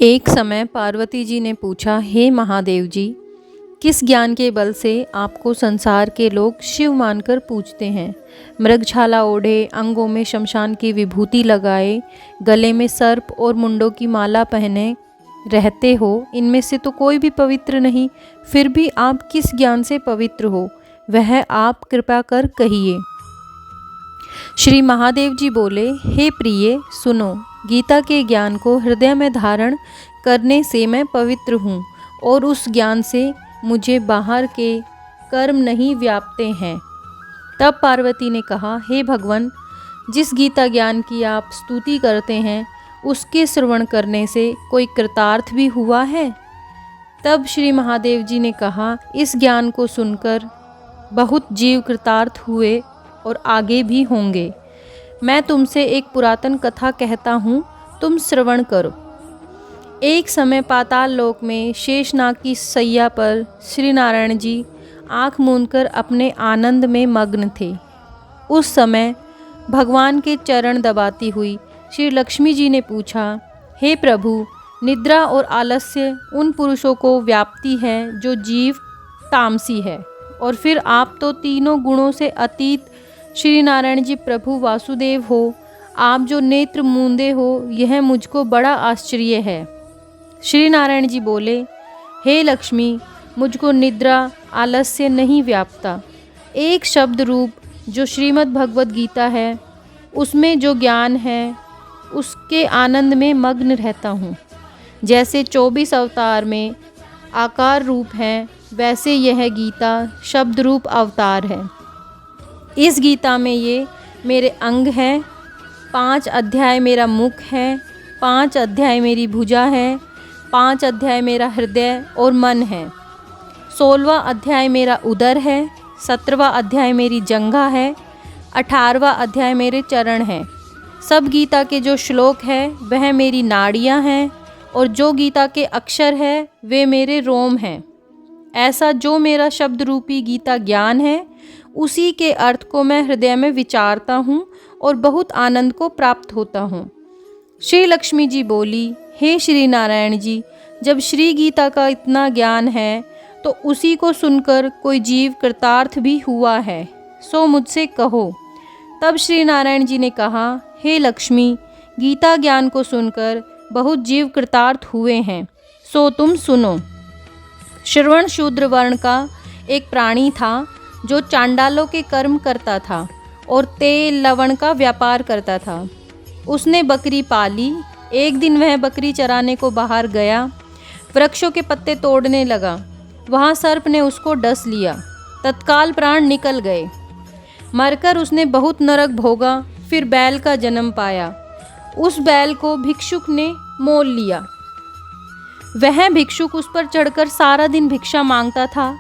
एक समय पार्वती जी ने पूछा, हे महादेव जी, किस ज्ञान के बल से आपको संसार के लोग शिव मानकर पूजते हैं? मृगछाला ओढ़े, अंगों में शमशान की विभूति लगाए, गले में सर्प और मुंडों की माला पहने रहते हो, इनमें से तो कोई भी पवित्र नहीं। फिर भी आप किस ज्ञान से पवित्र हो, वह आप कृपा कर कहिए। श्री महादेव जी बोले, हे प्रिय, सुनो। गीता के ज्ञान को हृदय में धारण करने से मैं पवित्र हूँ और उस ज्ञान से मुझे बाहर के कर्म नहीं व्यापते हैं। तब पार्वती ने कहा, हे भगवान, जिस गीता ज्ञान की आप स्तुति करते हैं, उसके श्रवण करने से कोई कृतार्थ भी हुआ है? तब श्री महादेव जी ने कहा, इस ज्ञान को सुनकर बहुत जीव कृतार्थ हुए और आगे भी होंगे। मैं तुमसे एक पुरातन कथा कहता हूँ, तुम श्रवण करो। एक समय पाताल लोक में शेषनाग की सैया पर श्री नारायण जी आँख मूंदकर अपने आनंद में मग्न थे। उस समय भगवान के चरण दबाती हुई श्री लक्ष्मी जी ने पूछा, हे प्रभु, निद्रा और आलस्य उन पुरुषों को व्याप्ति है जो जीव तामसी है, और फिर आप तो तीनों गुणों से अतीत श्री नारायण जी प्रभु वासुदेव हो। आप जो नेत्र मूंदे हो, यह मुझको बड़ा आश्चर्य है। श्री नारायण जी बोले, हे लक्ष्मी, मुझको निद्रा आलस्य नहीं व्यापता। एक शब्द रूप जो श्रीमद् भगवद गीता है, उसमें जो ज्ञान है, उसके आनंद में मग्न रहता हूँ। जैसे 24 अवतार में आकार रूप हैं, वैसे यह गीता शब्द रूप अवतार है। इस गीता में ये मेरे अंग हैं, 5 अध्याय मेरा मुख है, 5 अध्याय मेरी भुजा है, 5 अध्याय मेरा हृदय और मन है, 16वां अध्याय मेरा उदर है, 17वां अध्याय मेरी जंघा है, 18वां अध्याय मेरे चरण हैं। सब गीता के जो श्लोक है वह मेरी नाड़ियाँ हैं, और जो गीता के अक्षर है वे मेरे रोम हैं। ऐसा जो मेरा शब्द रूपी गीता ज्ञान है, उसी के अर्थ को मैं हृदय में विचारता हूँ और बहुत आनंद को प्राप्त होता हूँ। श्री लक्ष्मी जी बोली, हे श्री नारायण जी, जब श्री गीता का इतना ज्ञान है तो उसी को सुनकर कोई जीव कृतार्थ भी हुआ है, सो मुझसे कहो। तब श्री नारायण जी ने कहा, हे लक्ष्मी, गीता ज्ञान को सुनकर बहुत जीव कृतार्थ हुए हैं, सो तुम सुनो। श्रवण शूद्र वर्ण का एक प्राणी था जो चांडालों के कर्म करता था और तेल लवण का व्यापार करता था। उसने बकरी पाली। एक दिन वह बकरी चराने को बाहर गया, वृक्षों के पत्ते तोड़ने लगा। वहाँ सर्प ने उसको डस लिया। तत्काल प्राण निकल गए। मरकर उसने बहुत नरक भोगा, फिर बैल का जन्म पाया। उस बैल को भिक्षुक ने मोल लिया। वह भिक्षुक उस पर चढ़कर सारा दिन भिक्षा मांगता था।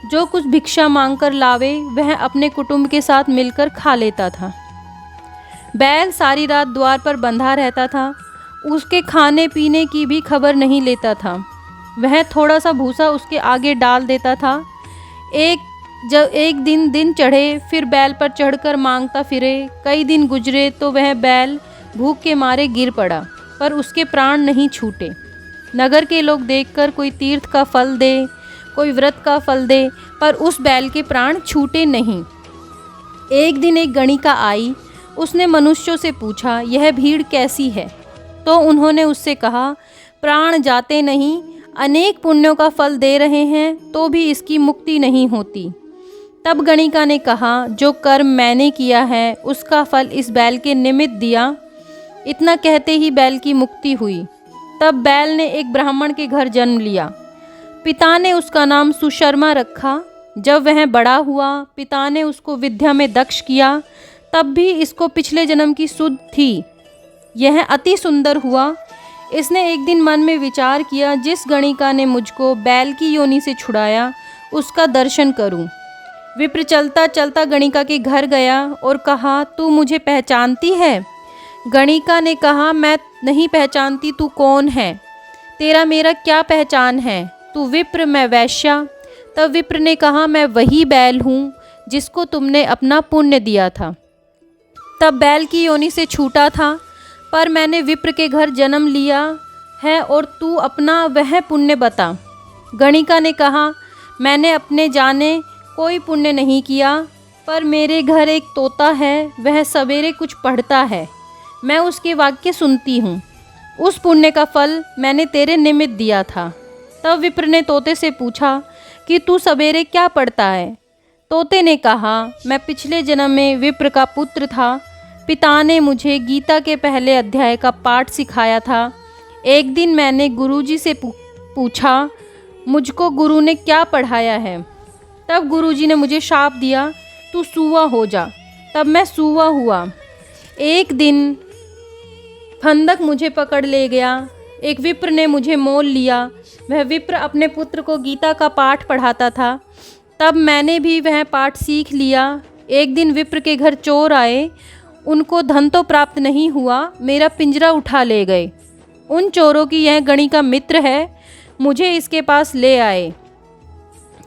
जो कुछ भिक्षा मांगकर लावे वह अपने कुटुंब के साथ मिलकर खा लेता था। बैल सारी रात द्वार पर बंधा रहता था। उसके खाने पीने की भी खबर नहीं लेता था। वह थोड़ा सा भूसा उसके आगे डाल देता था। जब एक दिन चढ़े, फिर बैल पर चढ़कर मांगता फिरे। कई दिन गुजरे तो वह बैल भूख के मारे गिर पड़ा, पर उसके प्राण नहीं छूटे। नगर के लोग देखकर कोई तीर्थ का फल दे, कोई व्रत का फल दे, पर उस बैल के प्राण छूटे नहीं। एक दिन एक गणिका आई। उसने मनुष्यों से पूछा, यह भीड़ कैसी है? तो उन्होंने उससे कहा, प्राण जाते नहीं, अनेक पुण्यों का फल दे रहे हैं, तो भी इसकी मुक्ति नहीं होती। तब गणिका ने कहा, जो कर्म मैंने किया है उसका फल इस बैल के निमित्त दिया। इतना कहते ही बैल की मुक्ति हुई। तब बैल ने एक ब्राह्मण के घर जन्म लिया। पिता ने उसका नाम सुशर्मा रखा। जब वह बड़ा हुआ, पिता ने उसको विद्या में दक्ष किया। तब भी इसको पिछले जन्म की सुध थी। यह अति सुंदर हुआ। इसने एक दिन मन में विचार किया, जिस गणिका ने मुझको बैल की योनि से छुड़ाया, उसका दर्शन करूं। विप्र चलता चलता गणिका के घर गया और कहा, तू मुझे पहचानती है? गणिका ने कहा, मैं नहीं पहचानती। तू कौन है? तेरा मेरा क्या पहचान है? तू विप्र, मैं वैश्या। तब विप्र ने कहा, मैं वही बैल हूँ जिसको तुमने अपना पुण्य दिया था। तब बैल की योनि से छूटा था, पर मैंने विप्र के घर जन्म लिया। है और तू अपना वह पुण्य बता। गणिका ने कहा, मैंने अपने जाने कोई पुण्य नहीं किया, पर मेरे घर एक तोता है, वह सवेरे कुछ पढ़ता है, मैं उसके वाक्य सुनती हूँ। उस पुण्य का फल मैंने तेरे निमित्त दिया था। तब विप्र ने तोते से पूछा कि तू सवेरे क्या पढ़ता है? तोते ने कहा, मैं पिछले जन्म में विप्र का पुत्र था। पिता ने मुझे गीता के पहले अध्याय का पाठ सिखाया था। एक दिन मैंने गुरुजी से पूछा, मुझको गुरु ने क्या पढ़ाया है? तब गुरुजी ने मुझे शाप दिया, तू सूआ हो जा। तब मैं सूआ हुआ। एक दिन फंदक मुझे पकड़ ले गया। एक विप्र ने मुझे मोल लिया। वह विप्र अपने पुत्र को गीता का पाठ पढ़ाता था। तब मैंने भी वह पाठ सीख लिया। एक दिन विप्र के घर चोर आए। उनको धन तो प्राप्त नहीं हुआ, मेरा पिंजरा उठा ले गए। उन चोरों की यह गणिका मित्र है, मुझे इसके पास ले आए।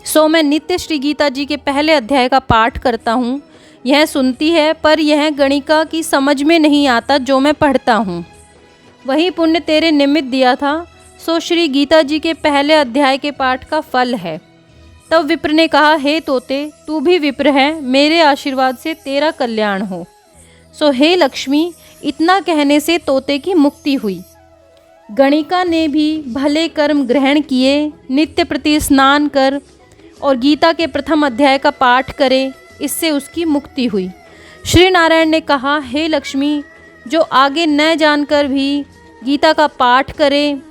सो मैं नित्य श्री गीता जी के पहले अध्याय का पाठ करता हूँ। यह सुनती है, पर यह गणिका की समझ में नहीं आता जो मैं पढ़ता हूँ। वही पुण्य तेरे निमित्त दिया था, सो श्री गीता जी के पहले अध्याय के पाठ का फल है। तब विप्र ने कहा, हे तोते, तू भी विप्र है, मेरे आशीर्वाद से तेरा कल्याण हो। सो हे लक्ष्मी, इतना कहने से तोते की मुक्ति हुई। गणिका ने भी भले कर्म ग्रहण किए, नित्य प्रति स्नान कर और गीता के प्रथम अध्याय का पाठ करे, इससे उसकी मुक्ति हुई। श्री नारायण ने कहा, हे लक्ष्मी, जो आगे न जानकर भी गीता का पाठ करे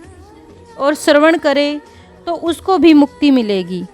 और श्रवण करे तो उसको भी मुक्ति मिलेगी।